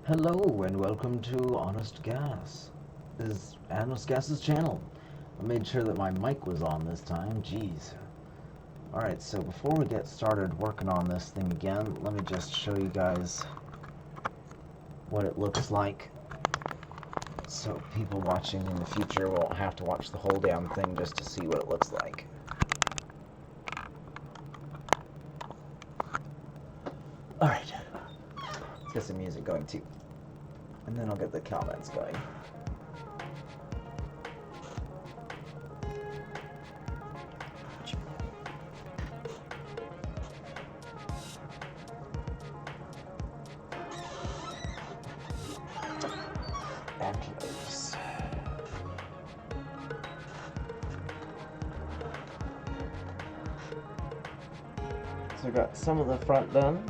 Hello and welcome to Honest Gas. This is Honest Gas's channel. I made sure that my mic was on this time. Jeez. Alright, so before we get started working on this thing again, let me just show you guys what it looks like, so people watching in the future won't have to watch the whole damn thing just to see what it looks like. Alright, let's get some music going too, and then I'll get the comments going. Antlers. So I got some of the front done,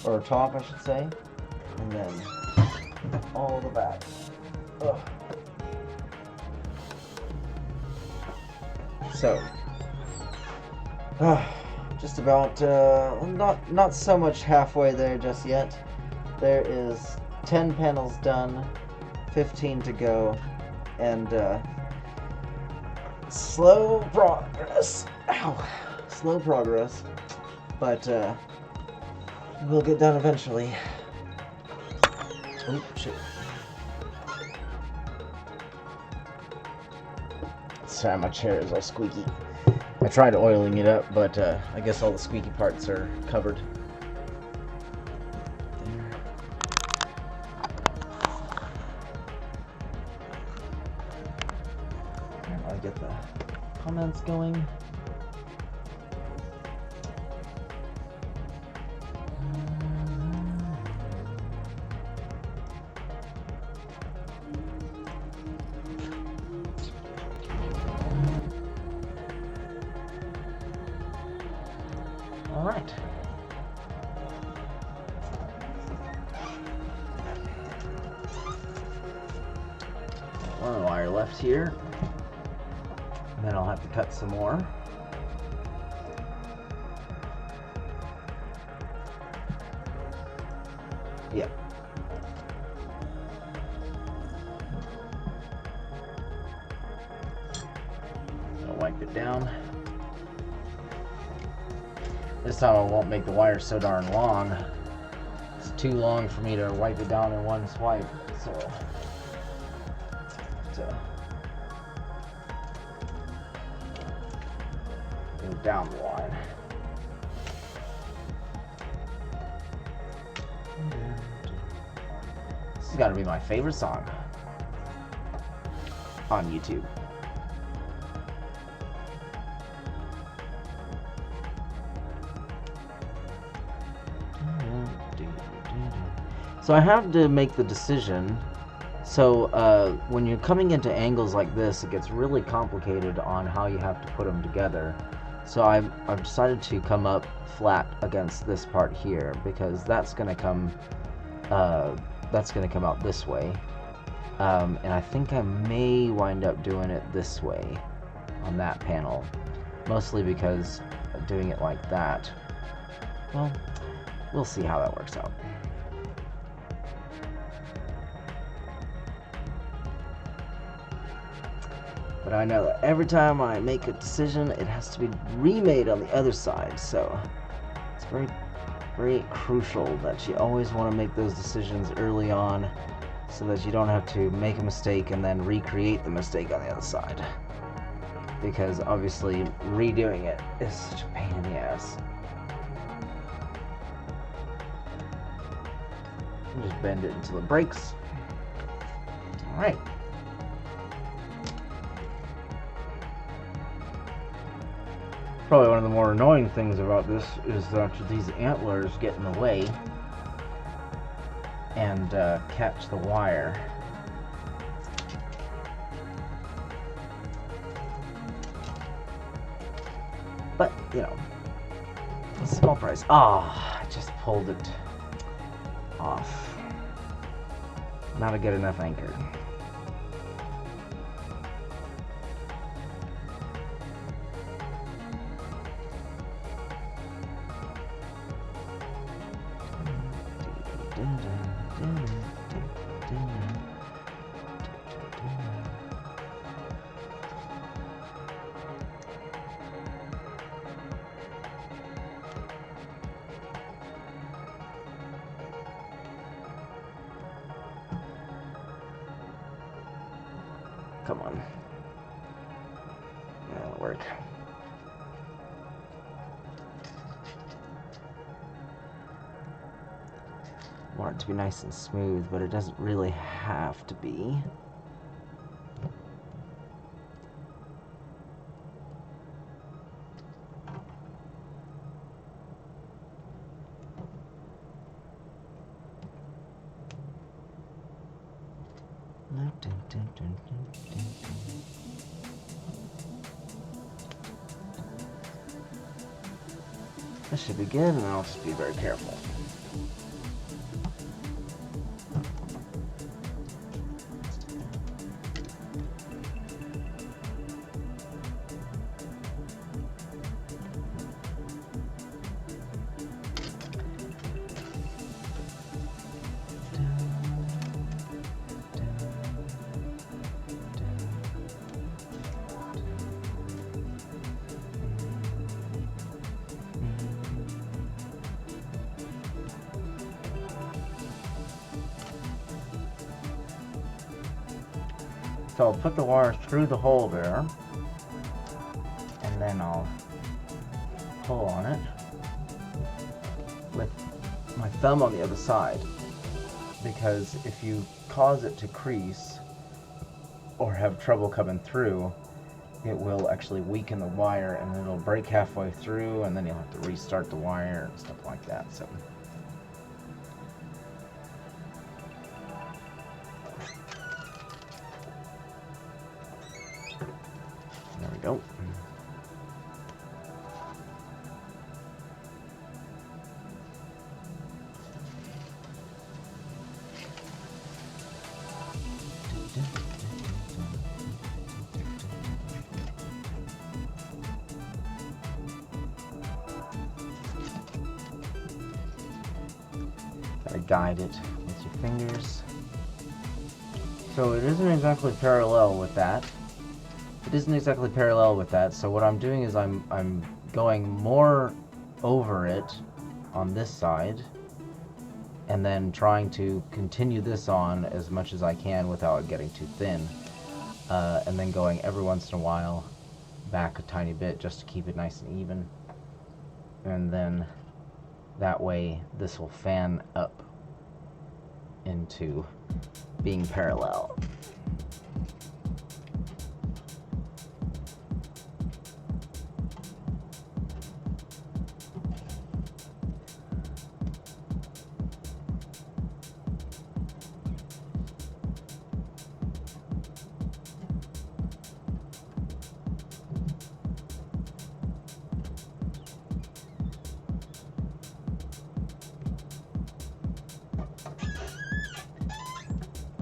or top I should say, and then all the back. Ugh. So, just about, not so much halfway there just yet. There is 10 panels done, 15 to go, and slow progress. Ow! Slow progress, but we'll get done eventually. Oh, shit. Sorry, my chair is all squeaky. I tried oiling it up, but I guess all the squeaky parts are covered. There. And I'll get the comments going. All right. One wire left here, and then I'll have to cut some more. Yep. I'll wipe it down. This time I won't make the wire so darn long. It's too long for me to wipe it down in one swipe, so go down the line. This has got to be my favorite song on YouTube. So I have to make the decision. So when you're coming into angles like this, it gets really complicated on how you have to put them together. So I've decided to come up flat against this part here, because that's going to come out this way, and I think I may wind up doing it this way on that panel, mostly because doing it like that, well, we'll see how that works out. But I know that every time I make a decision, it has to be remade on the other side, so it's very, very crucial that you always want to make those decisions early on, so that you don't have to make a mistake and then recreate the mistake on the other side. Because obviously redoing it is such a pain in the ass. And just bend it until it breaks. Alright. Probably one of the more annoying things about this is that these antlers get in the way and catch the wire. But, you know, it's a small price. Ah, I just pulled it off. Not a good enough anchor. Come on. That'll work. I want it to be nice and smooth, but it doesn't really have to be. This should be good, and I'll just be very careful. So I'll put the wire through the hole there, and then I'll pull on it with my thumb on the other side, because if you cause it to crease or have trouble coming through, it will actually weaken the wire and it'll break halfway through, and then you'll have to restart the wire and stuff like that. So there we go. Gotta guide it with your fingers. So it isn't exactly parallel with that. So what I'm doing is I'm going more over it on this side, and then trying to continue this on as much as I can without it getting too thin, and then going every once in a while back a tiny bit just to keep it nice and even, and then that way this will fan up into being parallel.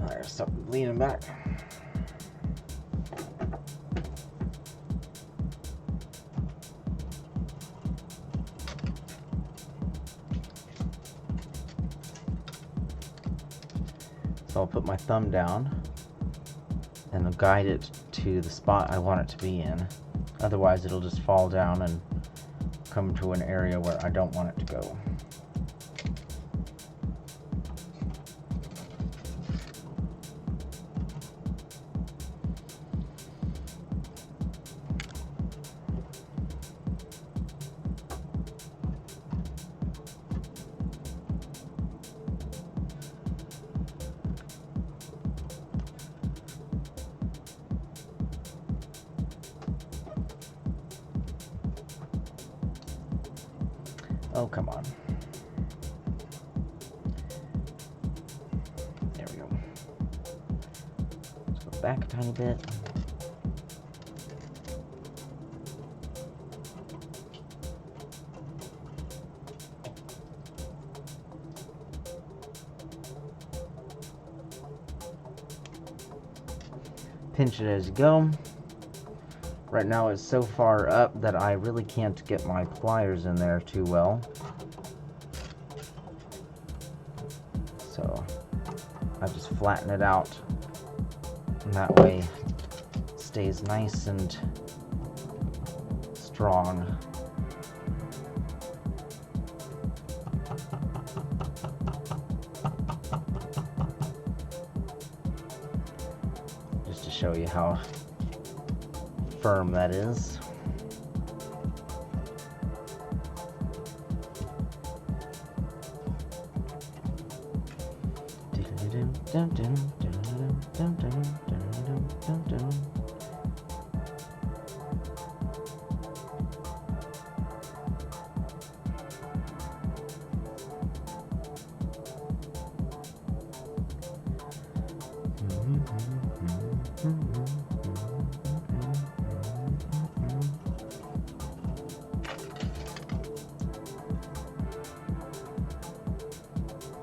Alright, stop leaning back. So I'll put my thumb down and I'll guide it to the spot I want it to be in. Otherwise it'll just fall down and come to an area where I don't want it to go. Oh, come on. There we go. Let's go back a tiny bit. Pinch it as you go. Right now it's so far up that I really can't get my pliers in there too well. So I just flatten it out, and that way it stays nice and strong. Just to show you how firm that is.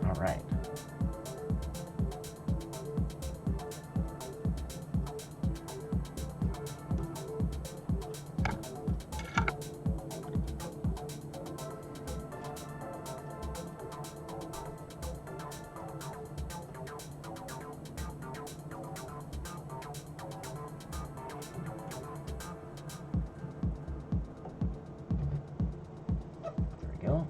All right. There we go.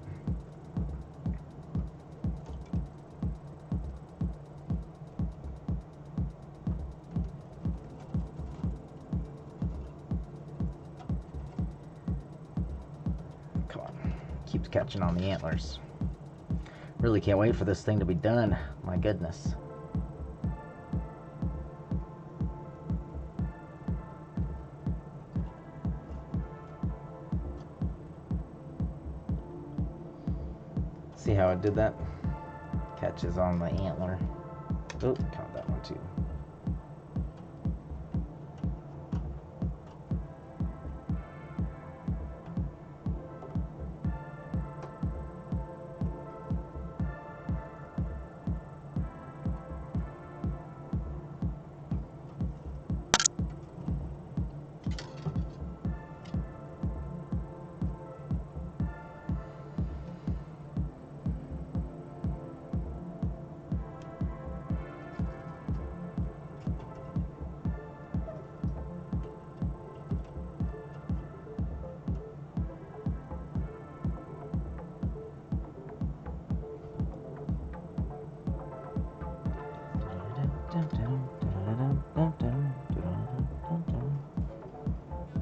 Come on. Keeps catching on the antlers. Really can't wait for this thing to be done. My goodness. See how I did that? Catches on the antler. Oh, count that one too.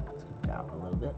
Let's go down a little bit.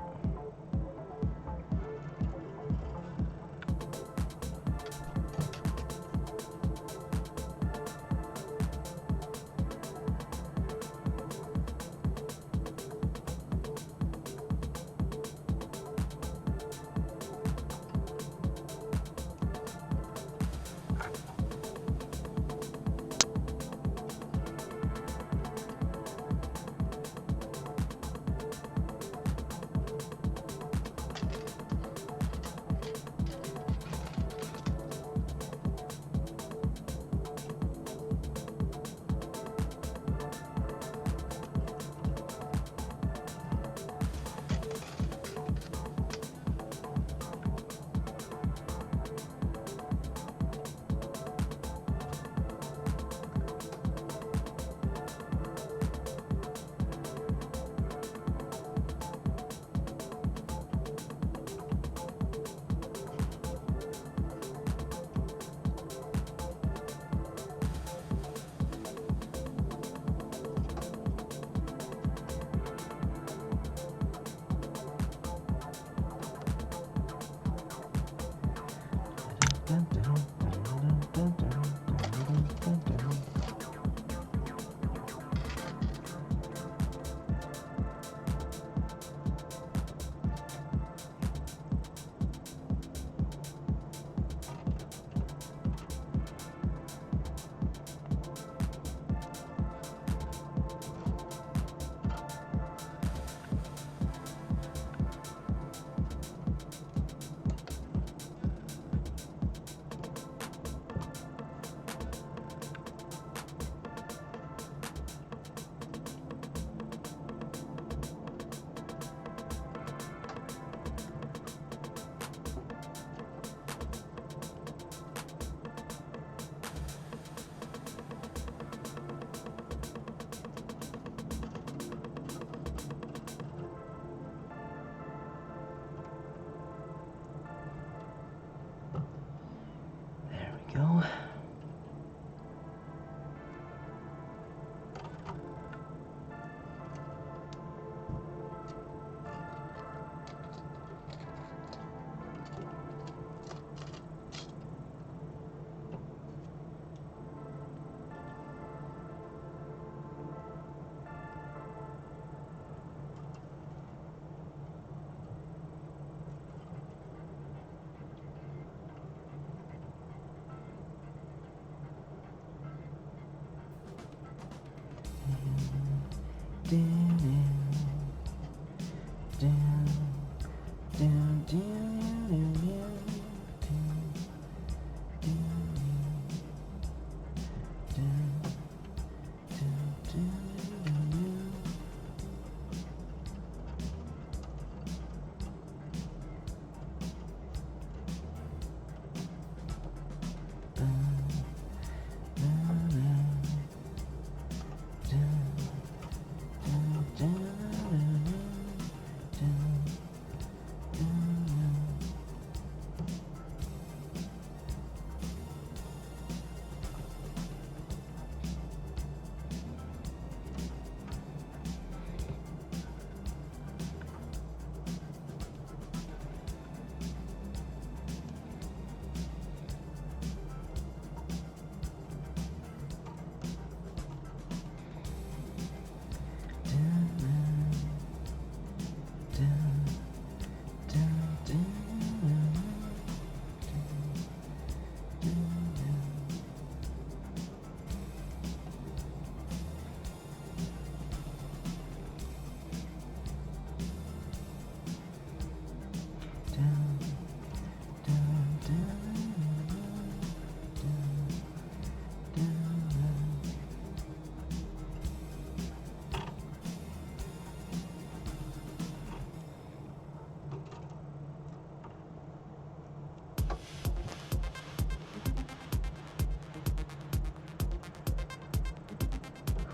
Go.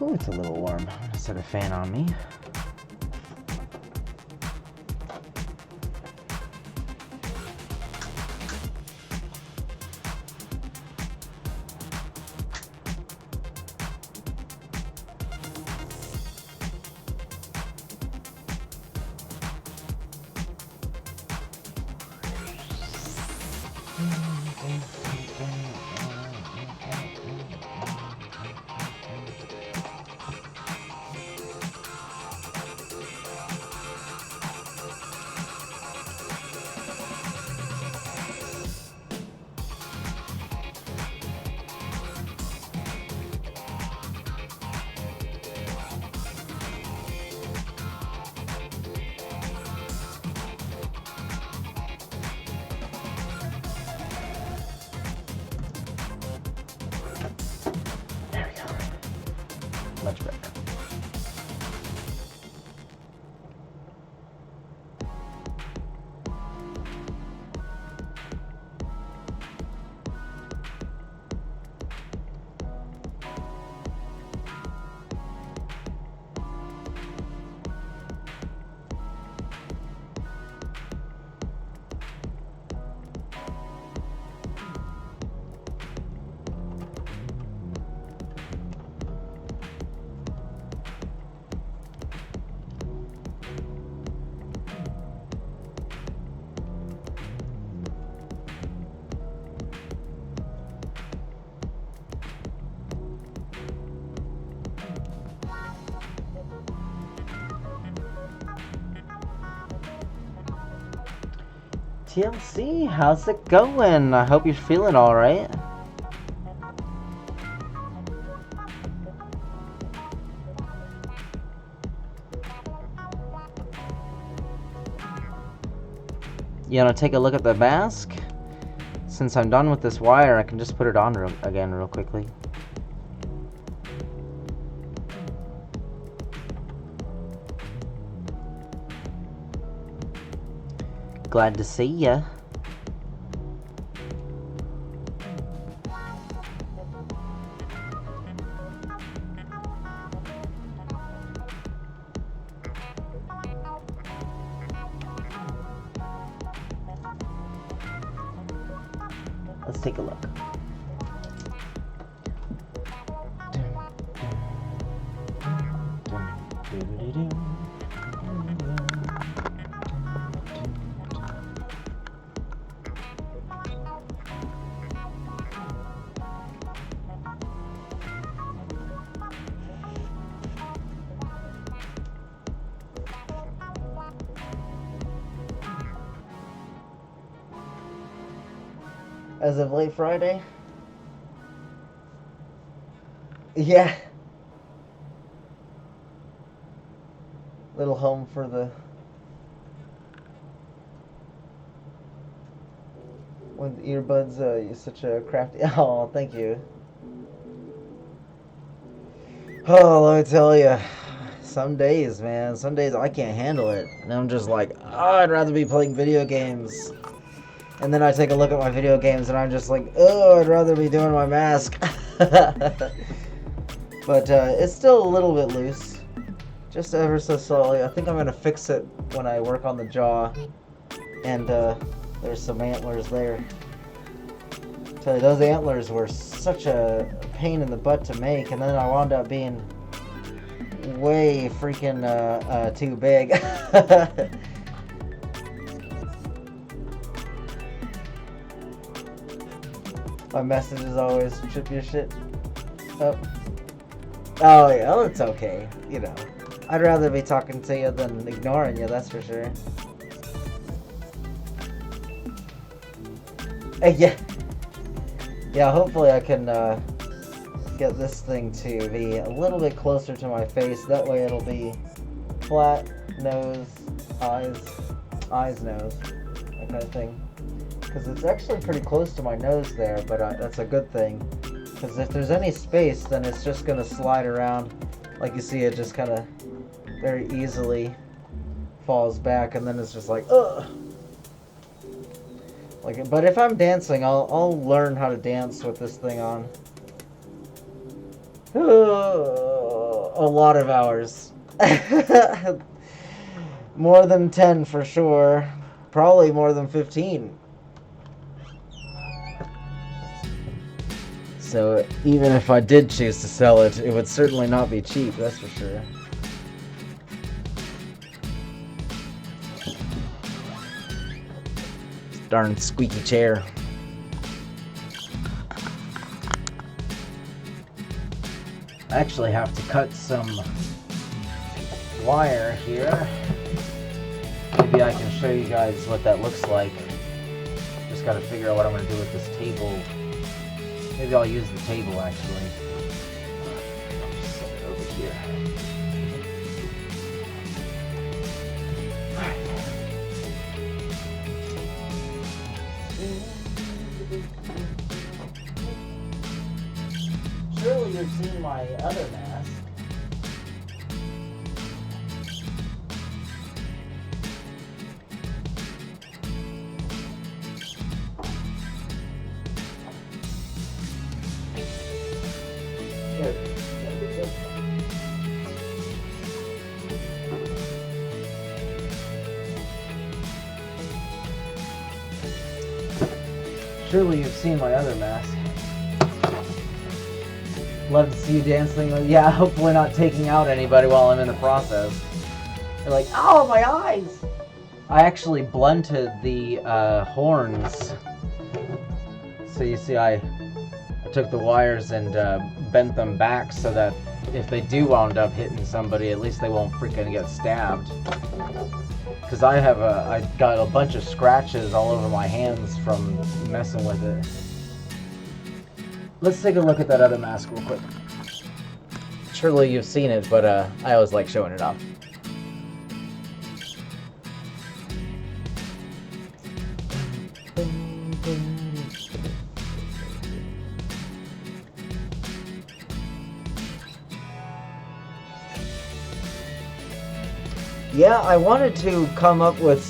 Ooh, it's a little warm. I'm gonna set a fan on me. Much better. TLC, how's it going? I hope you're feeling alright. You wanna take a look at the mask? Since I'm done with this wire, I can just put it on again real quickly. Glad to see ya. Let's take a look. as of late Friday. Yeah. Little home for the... With earbuds, you're such a crafty... Oh, thank you. Oh, let me tell you. Some days, man, some days I can't handle it. And I'm just like, oh, I'd rather be playing video games. And then I take a look at my video games and I'm just like, oh, I'd rather be doing my mask. But it's still a little bit loose. Just ever so slowly. I think I'm going to fix it when I work on the jaw. And there's some antlers there. I tell you, those antlers were such a pain in the butt to make. And then I wound up being way freaking too big. My message is always trip your shit up. Oh yeah, well, it's okay. You know, I'd rather be talking to you than ignoring you, that's for sure. Yeah, hopefully I can get this thing to be a little bit closer to my face. That way it'll be flat, nose, eyes, nose, that kind of thing. Because it's actually pretty close to my nose there, but that's a good thing. Because if there's any space, then it's just going to slide around. Like you see, it just kind of very easily falls back, and then it's just like, ugh. Like, but if I'm dancing, I'll learn how to dance with this thing on. A lot of hours. More than 10 for sure. Probably more than 15. So even if I did choose to sell it, it would certainly not be cheap, that's for sure. Darn squeaky chair. I actually have to cut some wire here. Maybe I can show you guys what that looks like. Just gotta figure out what I'm gonna do with this table. Maybe I'll use the table actually. I'll just set it over here. Surely you've seen my other mask. Surely you've seen my other mask. Love to see you dancing. Yeah, hopefully not taking out anybody while I'm in the process. They're like, oh, my eyes! I actually blunted the horns. So you see, I took the wires and bent them back so that if they do wound up hitting somebody, at least they won't freaking get stabbed. Because I got a bunch of scratches all over my hands from messing with it. Let's take a look at that other mask real quick. Surely you've seen it, but I always like showing it off. Yeah, I wanted to come up with,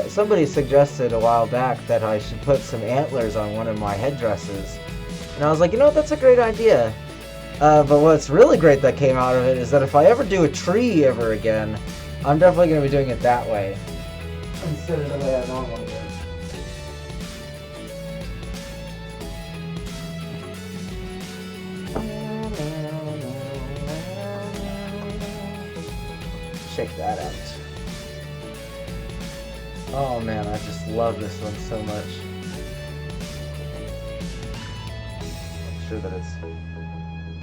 somebody suggested a while back that I should put some antlers on one of my headdresses. And I was like, you know what, that's a great idea. But what's really great that came out of it is that if I ever do a tree ever again, I'm definitely going to be doing it that way. Instead of the way I normally do. Check that out. Oh man, I just love this one so much. Make sure that it's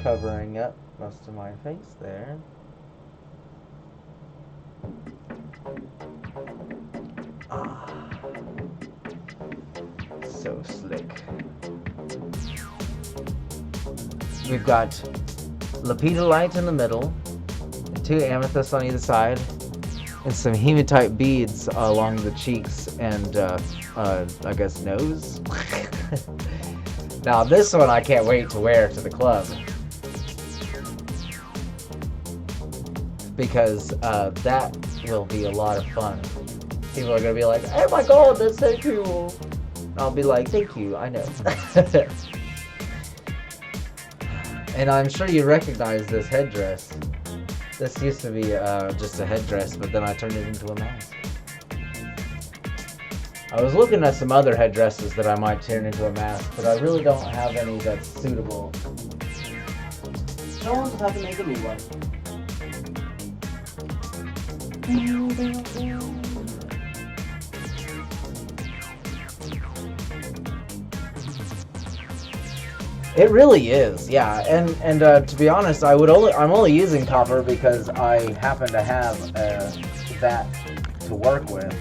covering up most of my face there. Ah, so slick. we've got lepidolite in the middle, 2 amethysts on either side, and some hematite beads along the cheeks and I guess nose. Now this one I can't wait to wear to the club, because that will be a lot of fun. People are gonna be like, "Oh my god, that's so cool!" I'll be like, "Thank you, I know." And I'm sure you recognize this headdress. This used to be just a headdress, but then I turned it into a mask. I was looking at some other headdresses that I might turn into a mask, but I really don't have any that's suitable. So I'll just have to make a new one. It really is, yeah. And to be honest, I'm only using copper because I happen to have that to work with.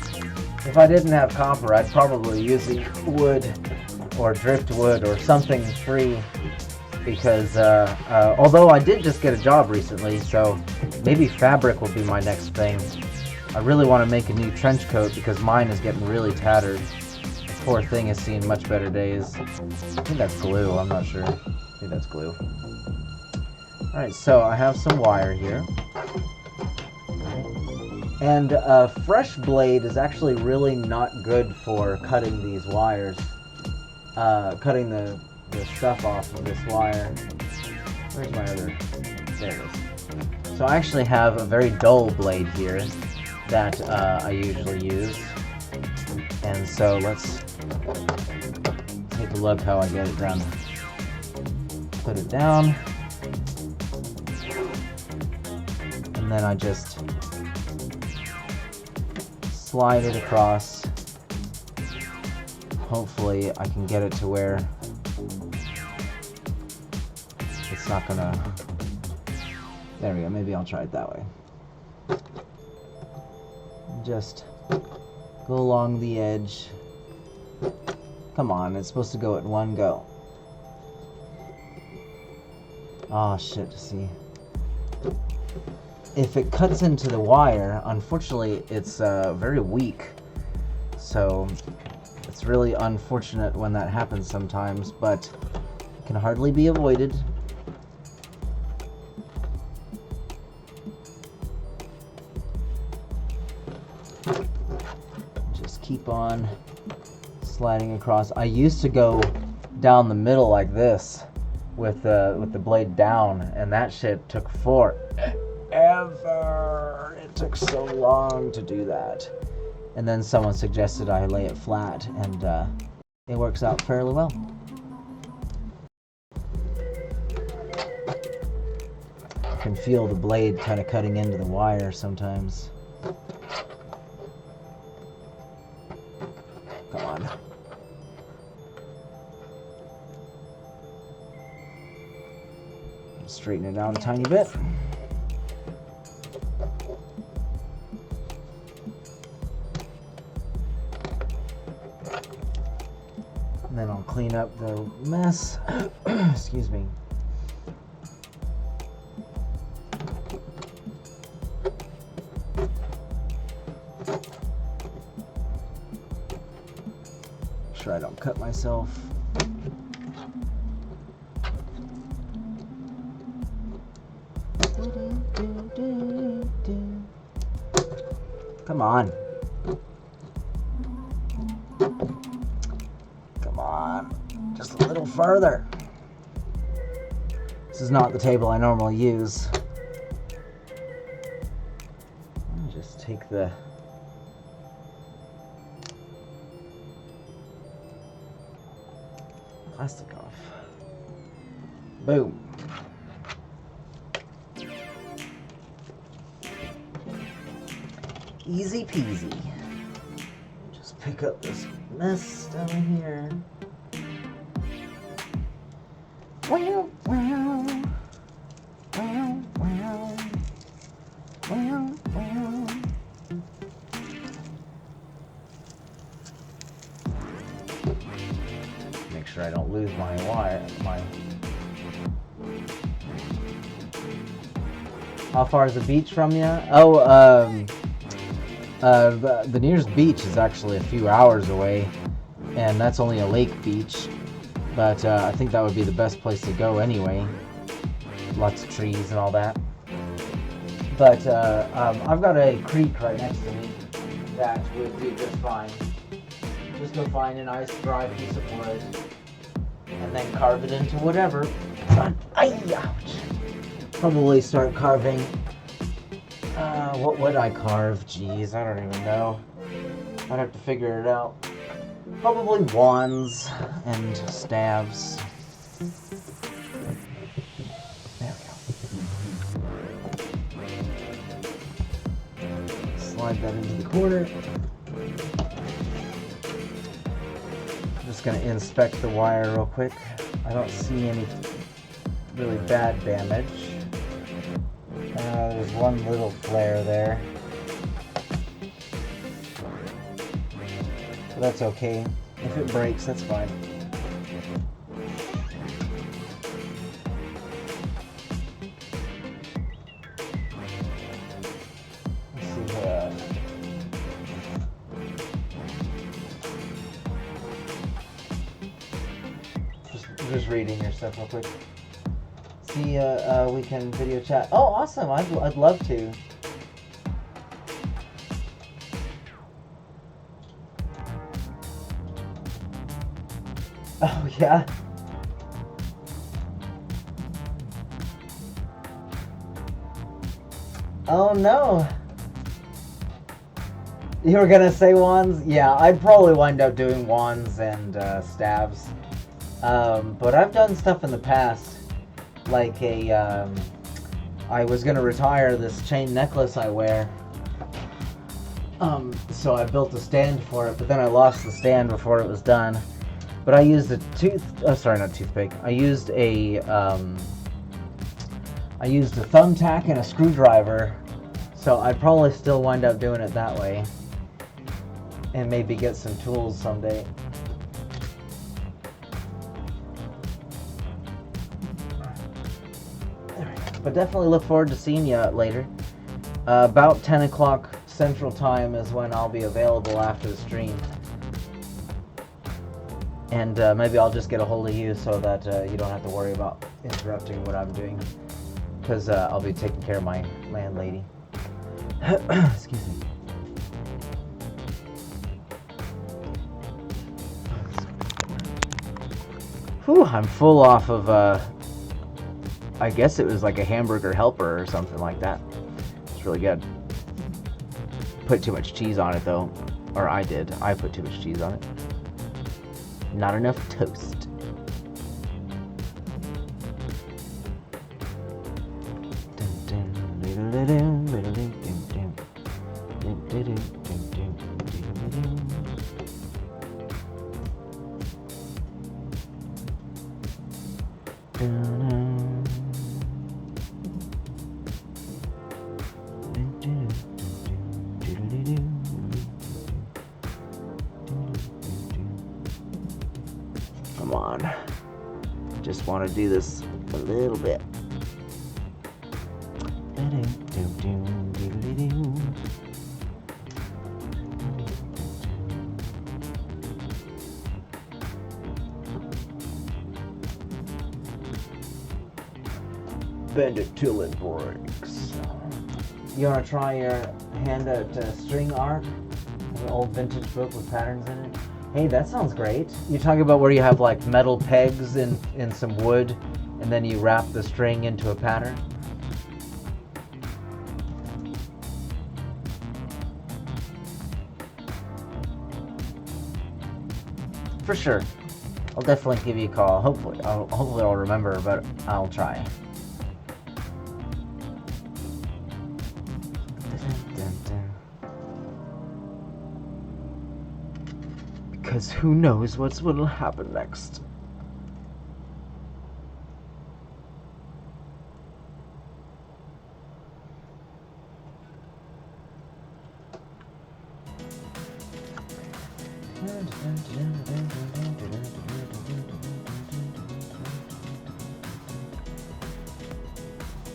If I didn't have copper, I'd probably use wood or driftwood or something free, because although I did just get a job recently, so maybe fabric will be my next thing. I really want to make a new trench coat because mine is getting really tattered. The poor thing has seen much better days. I think that's glue, I'm not sure. I think that's glue. Alright, so I have some wire here. And a fresh blade is actually really not good for cutting these wires. Cutting the stuff off of this wire. Where's my other? There it is. So I actually have a very dull blade here that I usually use. And so let's take a look how I get it done. Put it down. And then I just slide it across. Hopefully I can get it to where it's not gonna... There we go, maybe I'll try it that way. Just go along the edge. Come on, it's supposed to go at one go. Oh shit, see. If it cuts into the wire, unfortunately it's very weak. So it's really unfortunate when that happens sometimes, but it can hardly be avoided. Just keep on sliding across. I used to go down the middle like this with the blade down, and that shit took forever. It took so long to do that. And then someone suggested I lay it flat, and it works out fairly well. I can feel the blade kind of cutting into the wire sometimes. Come on. Straighten it out a tiny bit. And then I'll clean up the mess. Excuse me. Make sure I don't cut myself. Come on. Come on. Just a little further. This is not the table I normally use. I'll just take the plastic off. Boom. Easy peasy. Just pick up this mess down here. Wow, wow. Wow, wow. Wow, wow. Make sure I don't lose my wire, my How far is the beach from you? Oh, the nearest beach is actually a few hours away, and that's only a lake beach. But I think that would be the best place to go anyway. Lots of trees and all that. But I've got a creek right next to me that would do just fine. Just go find a nice dry piece of wood and then carve it into whatever. Ouch! Probably start carving. What would I carve? Jeez, I don't even know. I'd have to figure it out. Probably wands and staves. There we go. Slide that into the corner. I'm just going to inspect the wire real quick. I don't see any really bad damage. There's one little flare there. But that's okay. If it breaks, that's fine. Let's see just reading your stuff real quick. See, we can video chat. Oh, awesome! I'd love to. Oh yeah. Oh no. You were gonna say wands? Yeah, I'd probably wind up doing wands and staves. But I've done stuff in the past. Like I was gonna retire this chain necklace I wear, so I built a stand for it, but then I lost the stand before it was done. But I used a toothpick. I used a thumbtack and a screwdriver, so I'd probably still wind up doing it that way, and maybe get some tools someday. But definitely look forward to seeing you later. About 10 o'clock Central Time is when I'll be available after the stream. And maybe I'll just get a hold of you so that you don't have to worry about interrupting what I'm doing. Because I'll be taking care of my landlady. Excuse me. Whew, I'm full off of... I guess it was like a hamburger helper or something like that. It's really good. Put too much cheese on it though. Or I did. I put too much cheese on it. Not enough toast. Come on. Just want to do this a little bit. Bend it till it breaks. You want to try your hand at string art? An old vintage book with patterns in it? Hey, that sounds great. You're talking about where you have like metal pegs in some wood, and then you wrap the string into a pattern? For sure. I'll definitely give you a call. Hopefully I'll remember, but I'll try. Because who knows what'll happen next.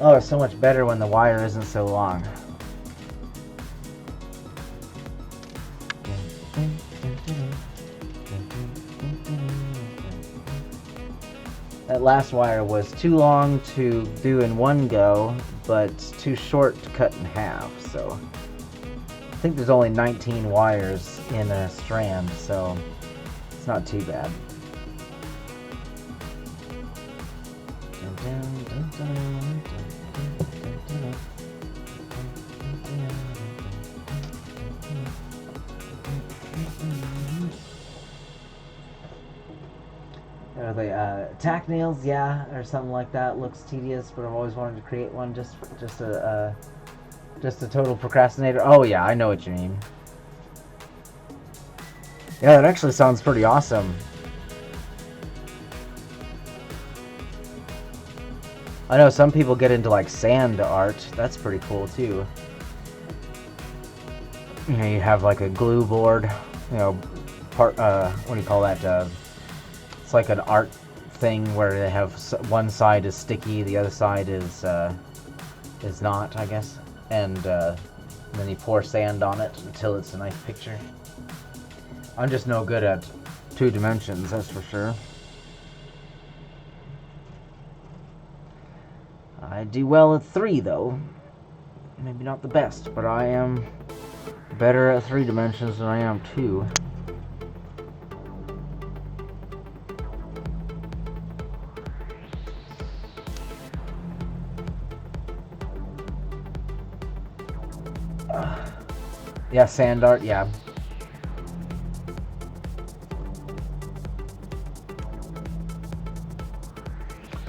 Oh, it's so much better when the wire isn't so long. That last wire was too long to do in one go, but too short to cut in half, so I think there's only 19 wires in a strand, so it's not too bad. Are they tack nails? Yeah, or something like that. Looks tedious, but I've always wanted to create one. Just a total procrastinator. Oh yeah, I know what you mean. Yeah, that actually sounds pretty awesome. I know some people get into like sand art. That's pretty cool too. You know, you have like a glue board. You know, what do you call that? It's like an art thing where they have one side is sticky, the other side is not, I guess, and then you pour sand on it until it's a nice picture. I'm just no good at 2 dimensions, that's for sure. I do well at 3 though. Maybe not the best, but I am better at 3 dimensions than I am 2. Yeah, sand art, yeah.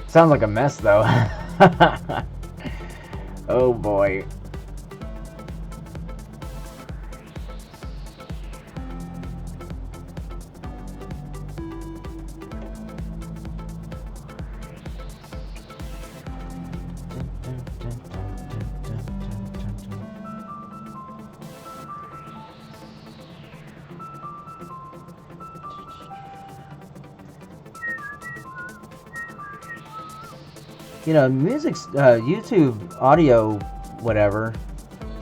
Sounds like a mess, though. Oh boy. You know, YouTube audio, whatever,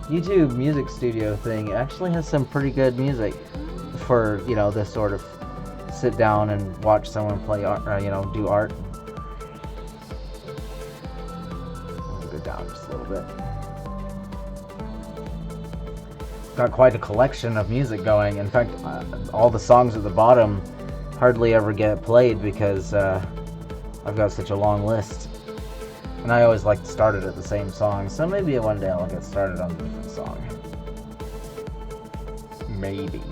YouTube music studio thing actually has some pretty good music for, you know, this sort of sit down and watch someone play art, you know, do art. I'll go down just a little bit. Got quite a collection of music going. In fact, all the songs at the bottom hardly ever get played because I've got such a long list. And I always like to start it at the same song, so maybe one day I'll get started on a different song. Maybe.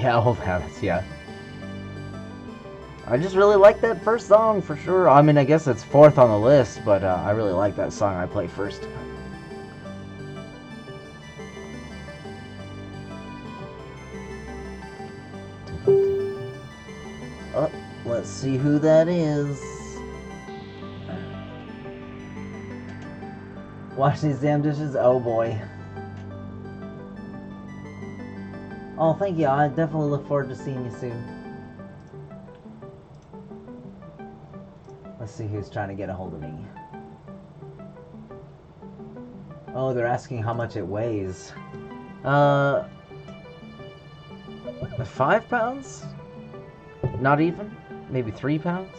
Yeah, Old Habits, yeah. I just really like that first song, for sure. I mean, I guess it's 4th on the list, but I really like that song I play first. Oh, let's see who that is. Wash these damn dishes? Oh boy. Oh, thank you. I definitely look forward to seeing you soon. Let's see who's trying to get a hold of me. Oh, they're asking how much it weighs. 5 pounds? Not even? Maybe 3 pounds?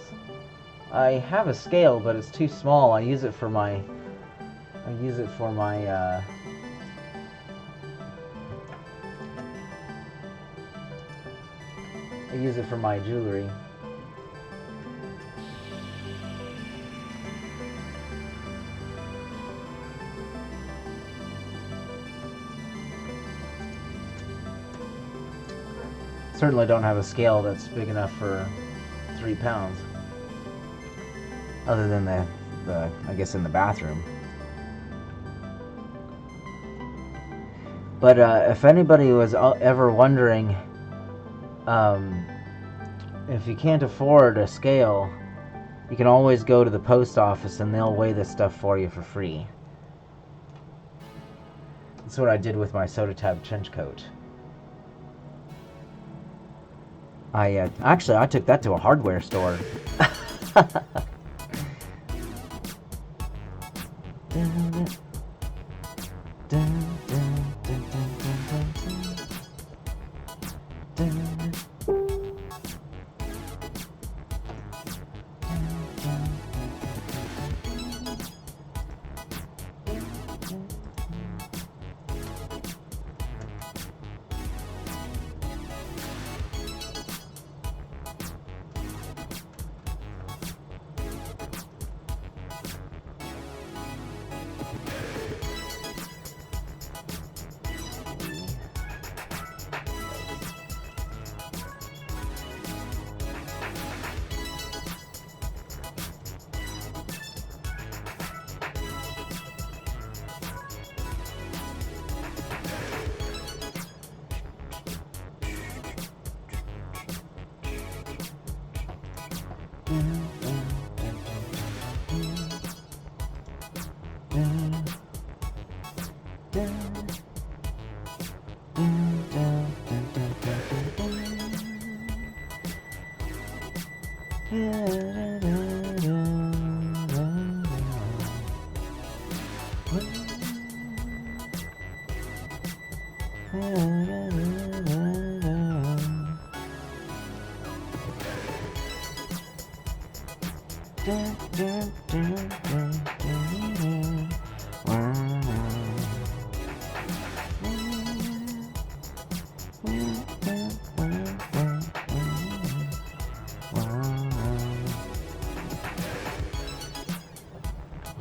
I have a scale, but it's too small. I use it for my jewelry. Certainly don't have a scale that's big enough for 3 pounds. Other than the I guess in the bathroom. But if anybody was ever wondering, if you can't afford a scale, you can always go to the post office and they'll weigh this stuff for you for free. That's what I did with my Soda Tab trench coat. I took that to a hardware store.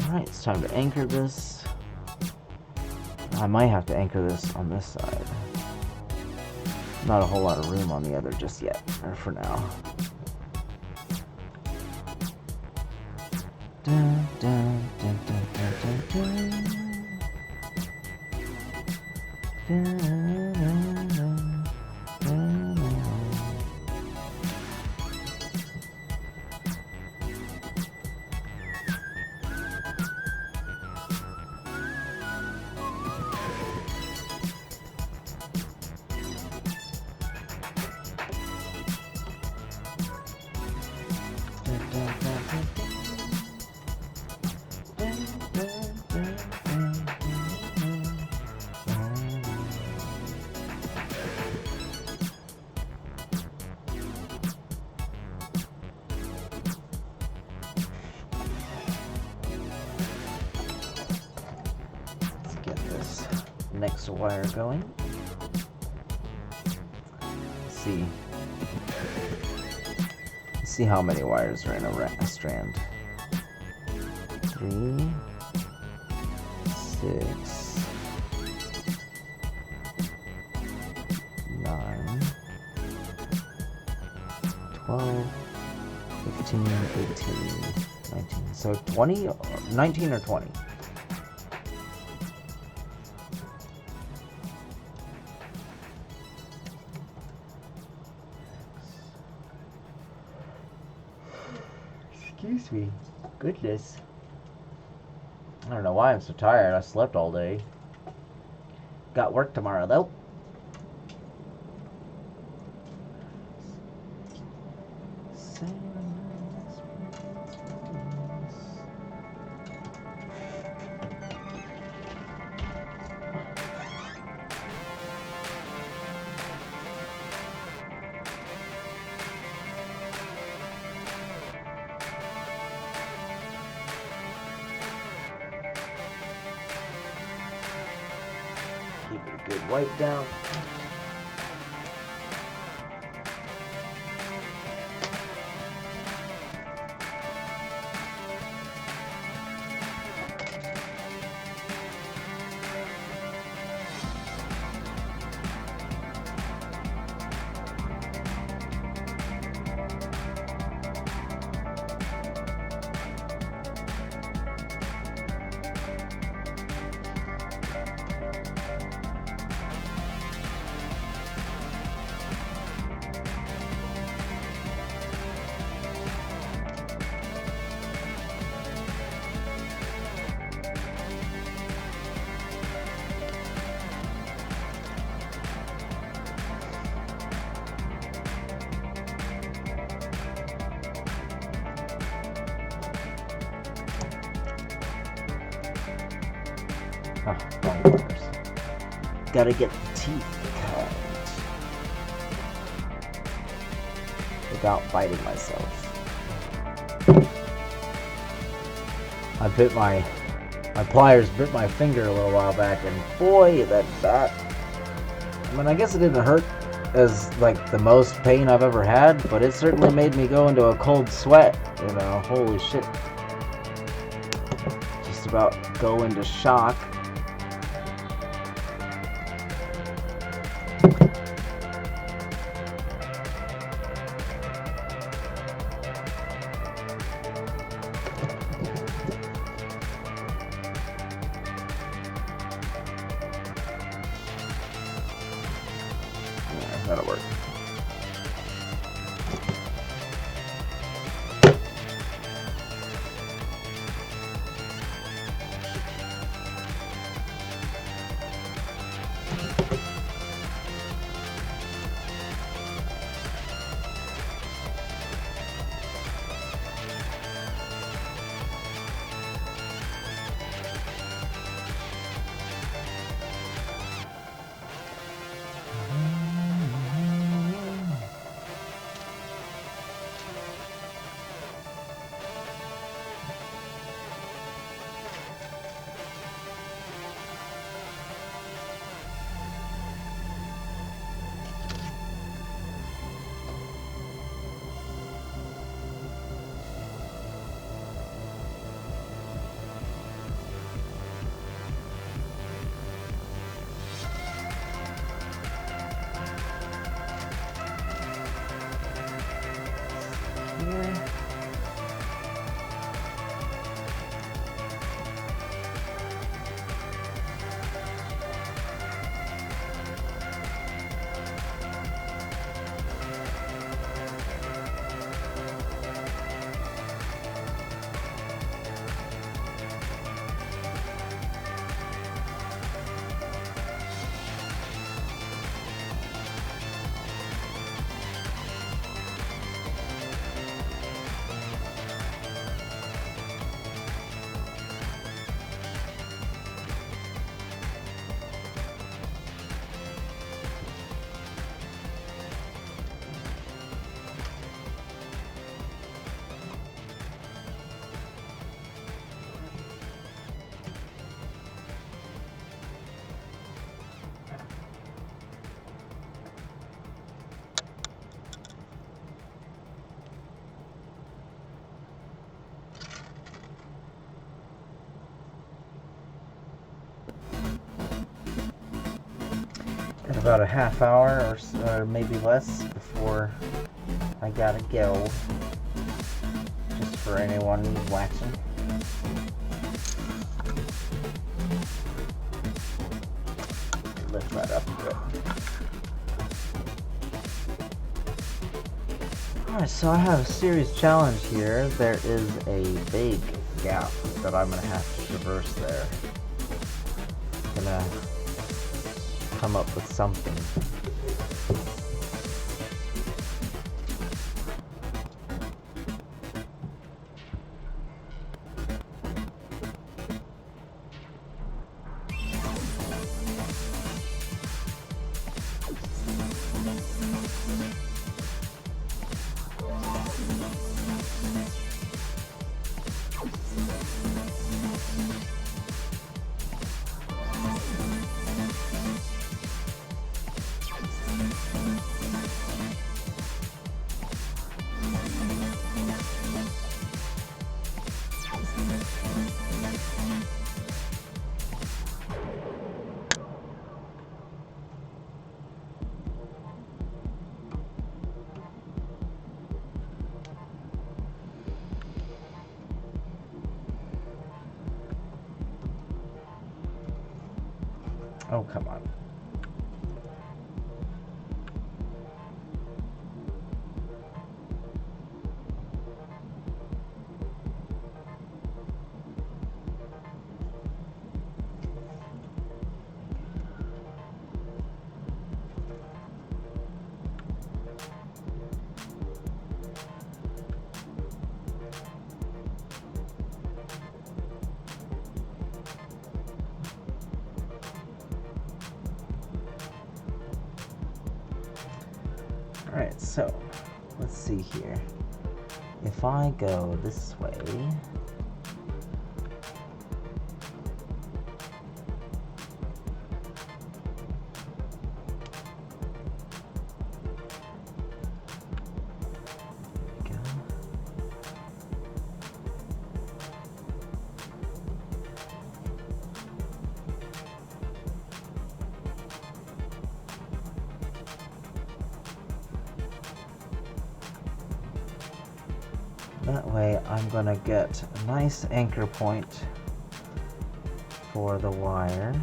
Alright, it's time to anchor this. I might have to anchor this on this side. Not a whole lot of room on the other just yet, or for now. Dun, dun, dun, dun, dun, dun, dun. Dun, dun, dun, dun, dun. Next wire going. Let's see how many wires are in a strand. 3, 6, 9, 12, 15, 18, 19. So 20, 19 or 20. Excuse me. Goodness. I don't know why I'm so tired. I slept all day. Got work tomorrow, though. Give it a good wipe down. Wrong pliers. Gotta get the teeth cut without biting myself. I bit my pliers bit my finger a little while back, and boy, that I mean, I guess it didn't hurt as like the most pain I've ever had, but it certainly made me go into a cold sweat, you know. Holy shit. Just about go into shock. That'll work. About a half hour or maybe less before I gotta go. Just for anyone who's watching. Lift that up a bit. Alright, so I have a serious challenge here. There is a big gap that I'm gonna have to traverse there. Gonna come up with something. Oh, come on. Alright, so let's see here. If I go this way, that way I'm gonna get a nice anchor point for the wire.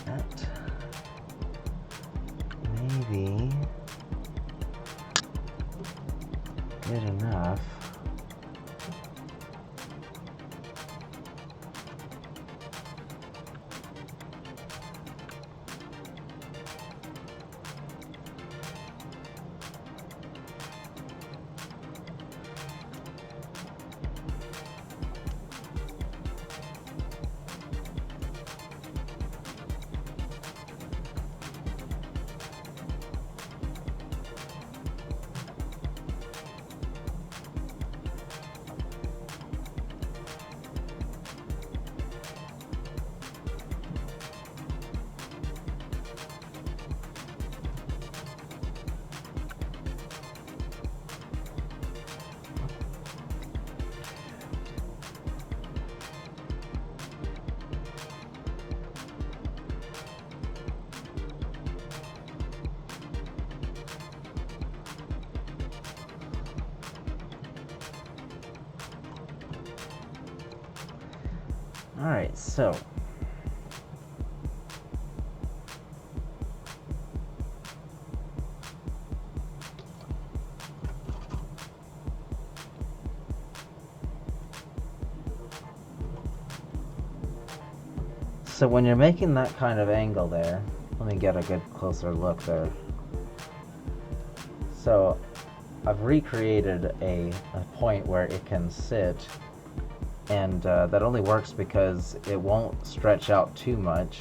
That may be good enough. Alright, so when you're making that kind of angle there, let me get a good closer look there. So I've recreated a point where it can sit, and that only works because it won't stretch out too much.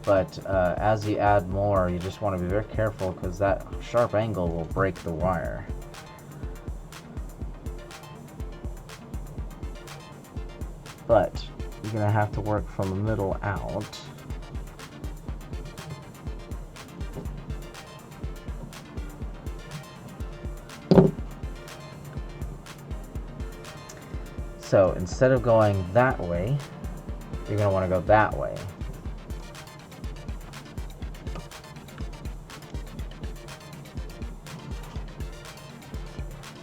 But as you add more, you just want to be very careful because that sharp angle will break the wire. But you're going to have to work from the middle out. So instead of going that way, you're going to want to go that way.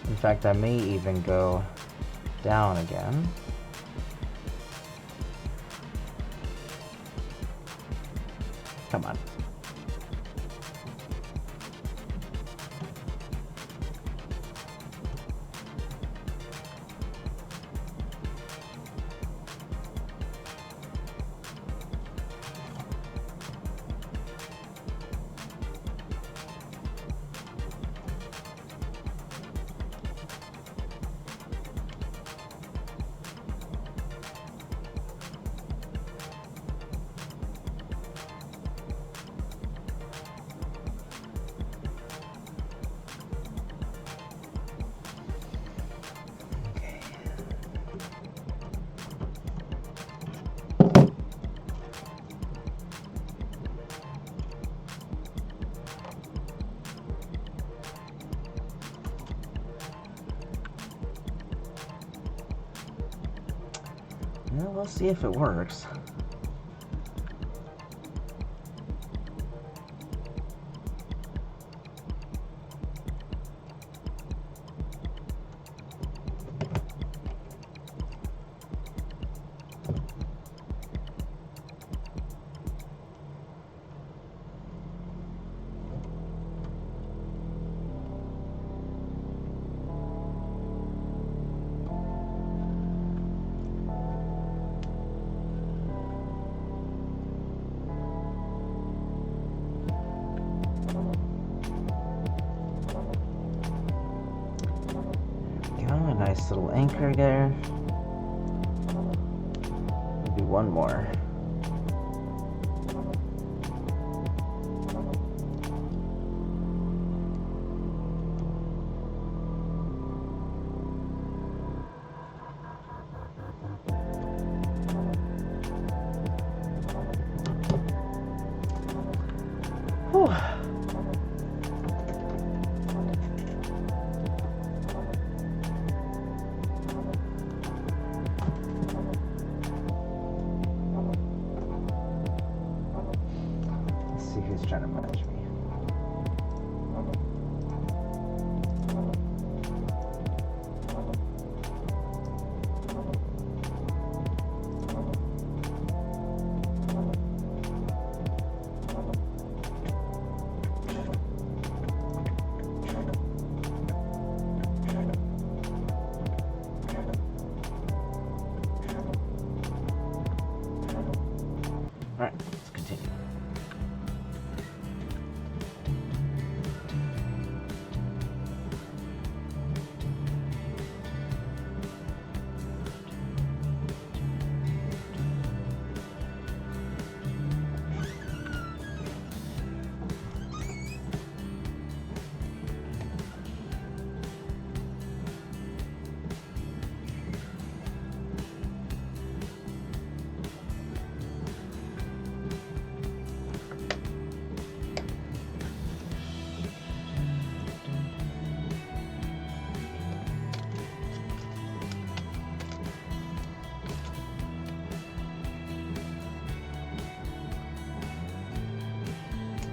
In fact, I may even go down again. Come on. Well, we'll see if it works. There we go, a nice little anchor there. Maybe one more. Whew. Let's see who's trying to match me. All right, let's continue.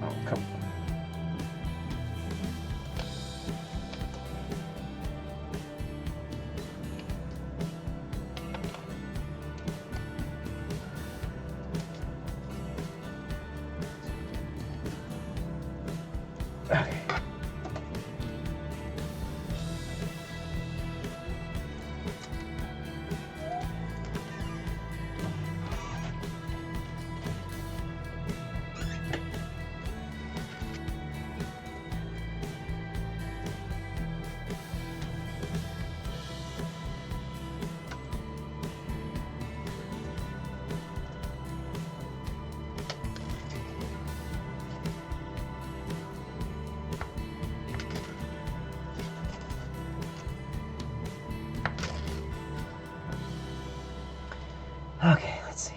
Oh, come on. Okay. Okay, let's see.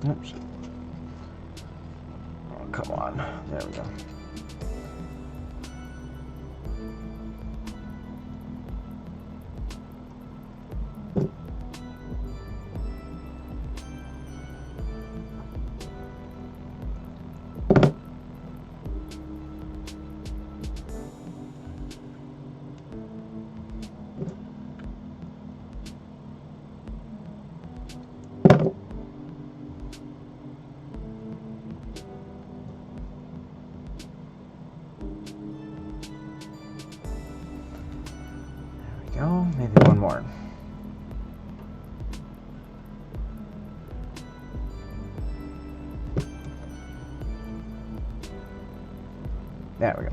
Oops. Oh, come on. There we go. Go, maybe one more. There we go.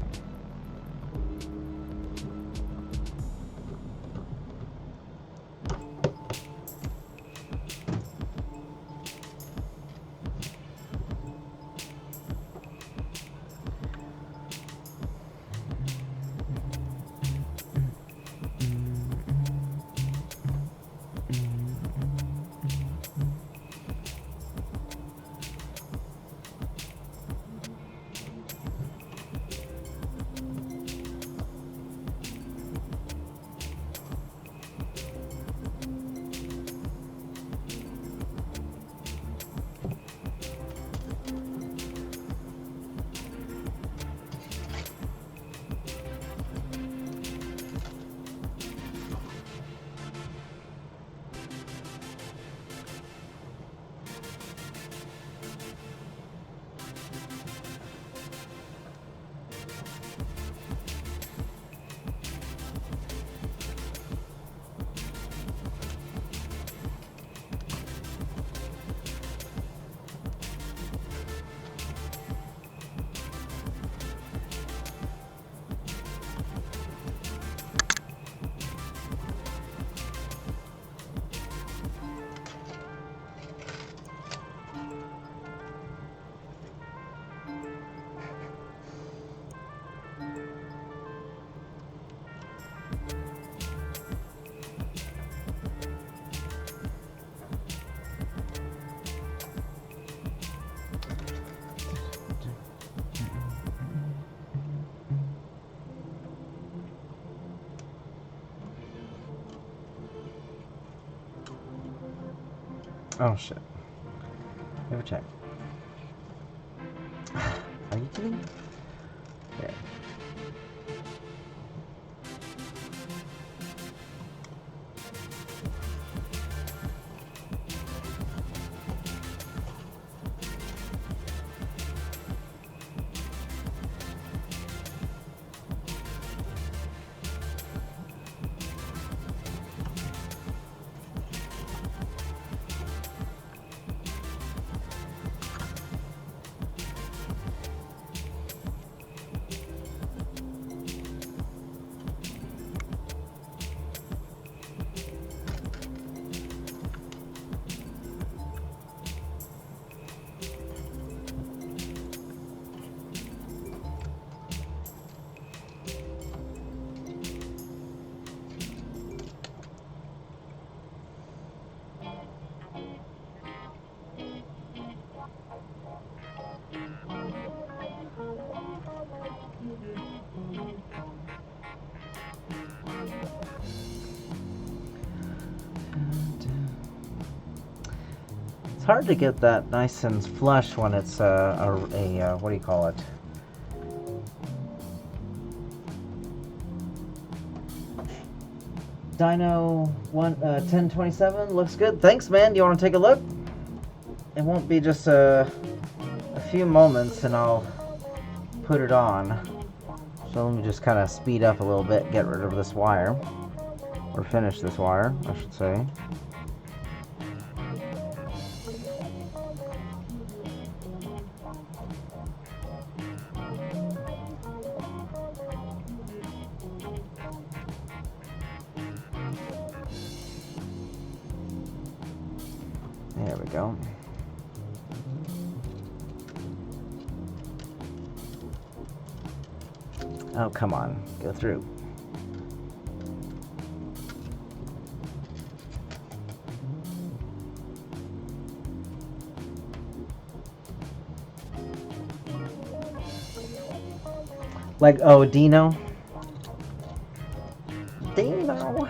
Oh shit. Never check. Are you kidding? Okay. It's hard to get that nice and flush when it's what do you call it? Dino 1027 looks good. Thanks, man. Do you want to take a look? It won't be just a few moments, and I'll put it on. So let me just kind of speed up a little bit, get rid of this wire, or finish this wire, I should say. There we go. Oh, come on. Go through. Like, oh, Dino? Dino?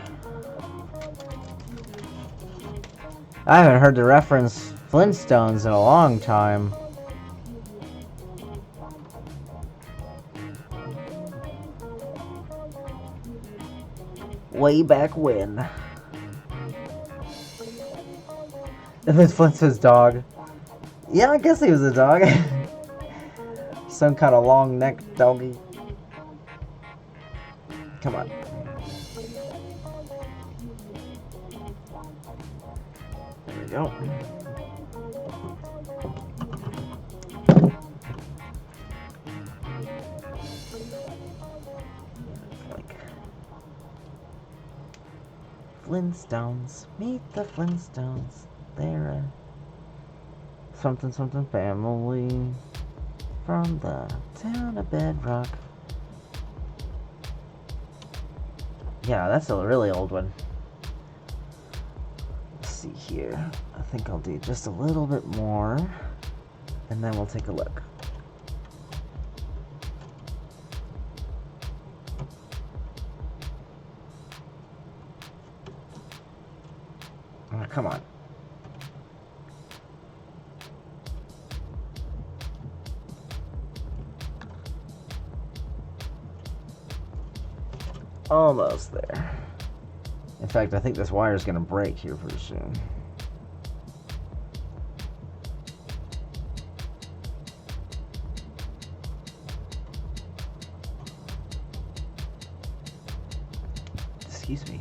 I haven't heard the reference Flintstones in a long time. Way back when. If it's Flintstone's dog. Yeah, I guess he was a dog. Some kind of long-necked doggy. Come on. There we go. Like Flintstones. Meet the Flintstones. They're a something something family from the town of Bedrock. Yeah, that's a really old one. Let's see here. I think I'll do just a little bit more, and then we'll take a look. Oh, come on. Almost there. In fact, I think this wire is going to break here pretty soon. Excuse me.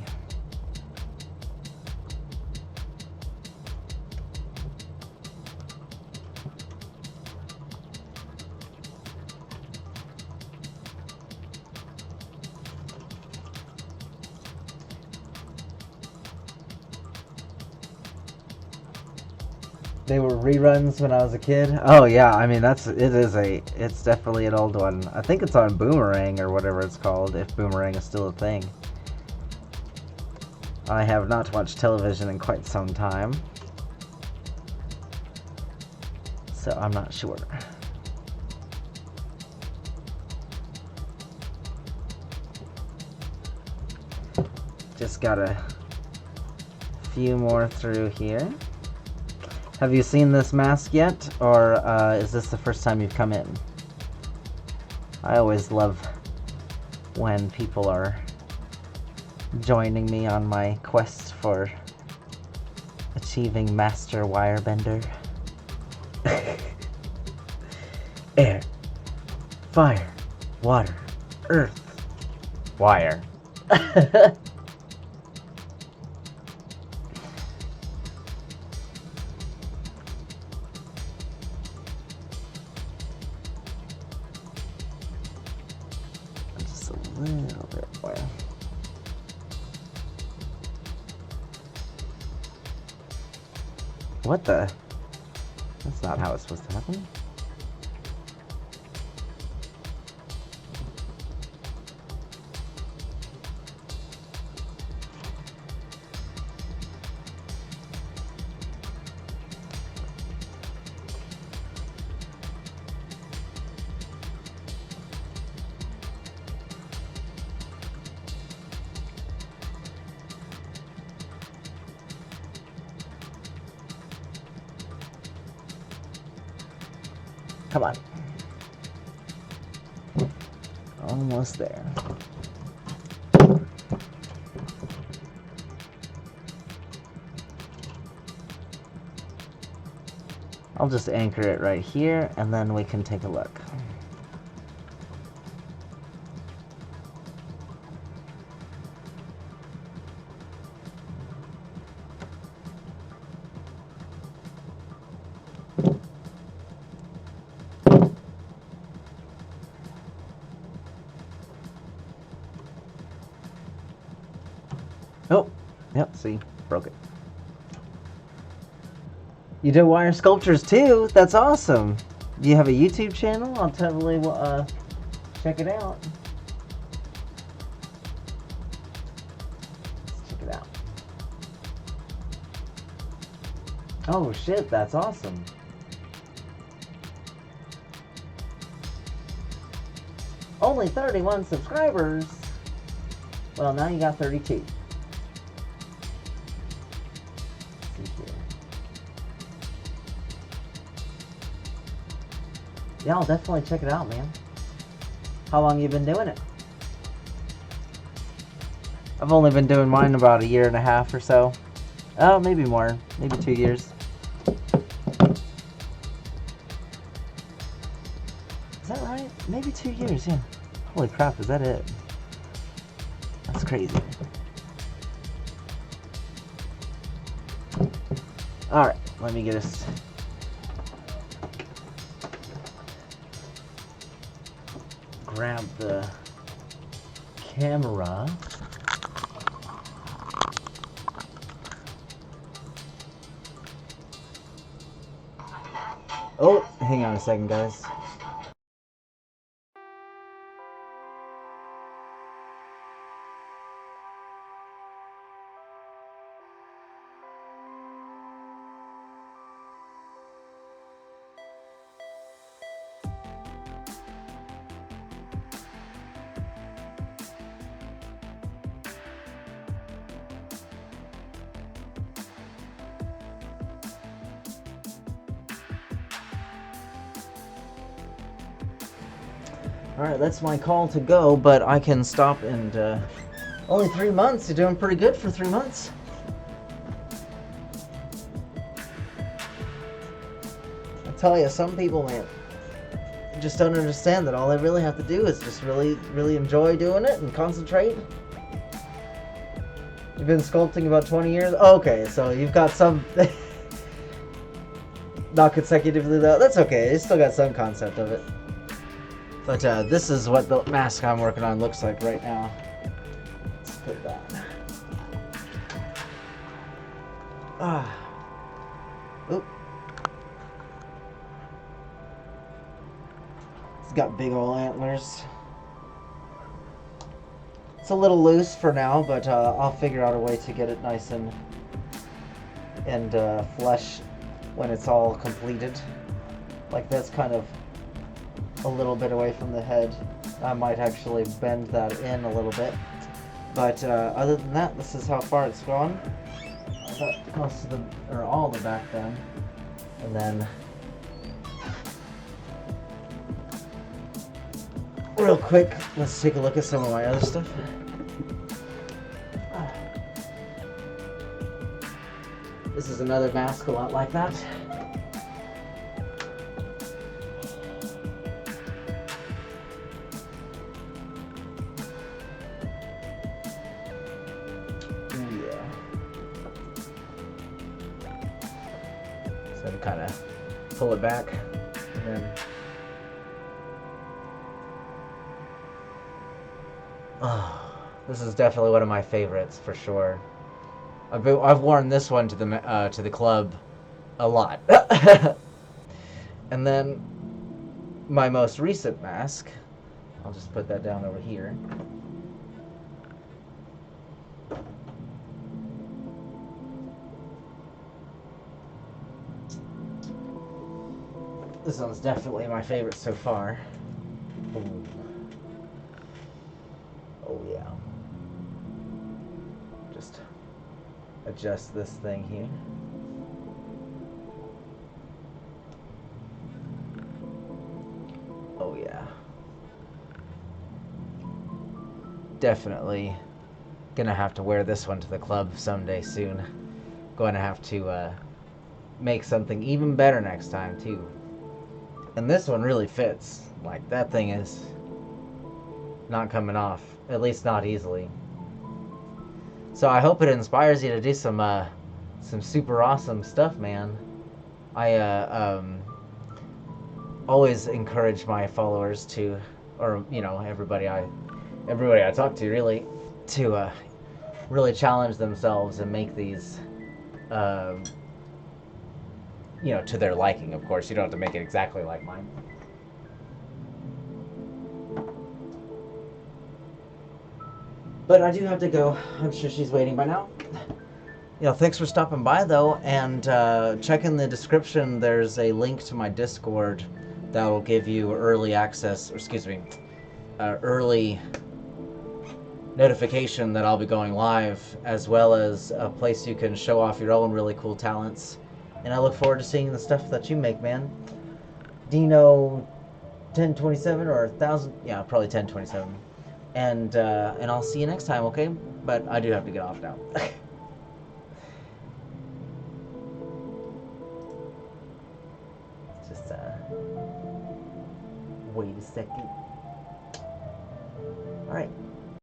They were reruns when I was a kid. Oh yeah, I mean it's definitely an old one. I think it's on Boomerang or whatever it's called, if Boomerang is still a thing. I have not watched television in quite some time, so I'm not sure. Just got a few more through here. Have you seen this mask yet, or is this the first time you've come in? I always love when people are joining me on my quest for achieving Master Wirebender. Air, fire, water, earth, wire. Just a little bit more. What the? That's not how it's supposed to happen. Come on. Almost there. I'll just anchor it right here, and then we can take a look. Oh, yep, see, broke it. You do wire sculptures too? That's awesome. Do you have a YouTube channel? I'll totally check it out. Let's check it out. Oh shit, that's awesome. Only 31 subscribers. Well, now you got 32. Yeah, I'll definitely check it out, man. How long you been doing it? I've only been doing mine about 1.5 years or so. Oh, maybe more. Maybe 2 years. Is that right? Maybe 2 years, yeah. Holy crap, is that it? That's crazy. Alright, let me get us... grab the camera. Oh, hang on a second, guys. Alright, that's my call to go, but I can stop and, only 3 months, you're doing pretty good for 3 months. I tell you, some people, man, just don't understand that all they really have to do is just really enjoy doing it and concentrate. You've been sculpting about 20 years? Okay, so you've got some... not consecutively though, that's okay, you still got some concept of it. But this is what the mask I'm working on looks like right now. Let's put that. Oop. It's got big old antlers. It's a little loose for now, but I'll figure out a way to get it nice and flush when it's all completed. Like that's kind of a little bit away from the head. I might actually bend that in a little bit. But other than that, this is how far it's gone. I got most of the, or all the back done. And then, real quick, let's take a look at some of my other stuff. This is another mask a lot like that. So to kind of pull it back, and then this is definitely one of my favorites for sure. I've worn this one to the club a lot. And then my most recent mask, I'll just put that down over here. This one's definitely my favorite so far. Ooh. Oh yeah. Just adjust this thing here. Oh yeah. Definitely gonna have to wear this one to the club someday soon. Going to have to make something even better next time too. And this one really fits. Like, that thing is not coming off, at least not easily. So I hope it inspires you to do some super awesome stuff, man. I always encourage my followers to, or everybody I talk to really, to really challenge themselves and make these to their liking, of course. You don't have to make it exactly like mine. But I do have to go. I'm sure she's waiting by now. Thanks for stopping by, though, and check in the description. There's a link to my Discord that will give you early access, or excuse me, early notification that I'll be going live, as well as a place you can show off your own really cool talents. And I look forward to seeing the stuff that you make, man. Dino 1027 or 1000? Yeah, probably 1027. And I'll see you next time, okay? But I do have to get off now. Just wait a second. All right.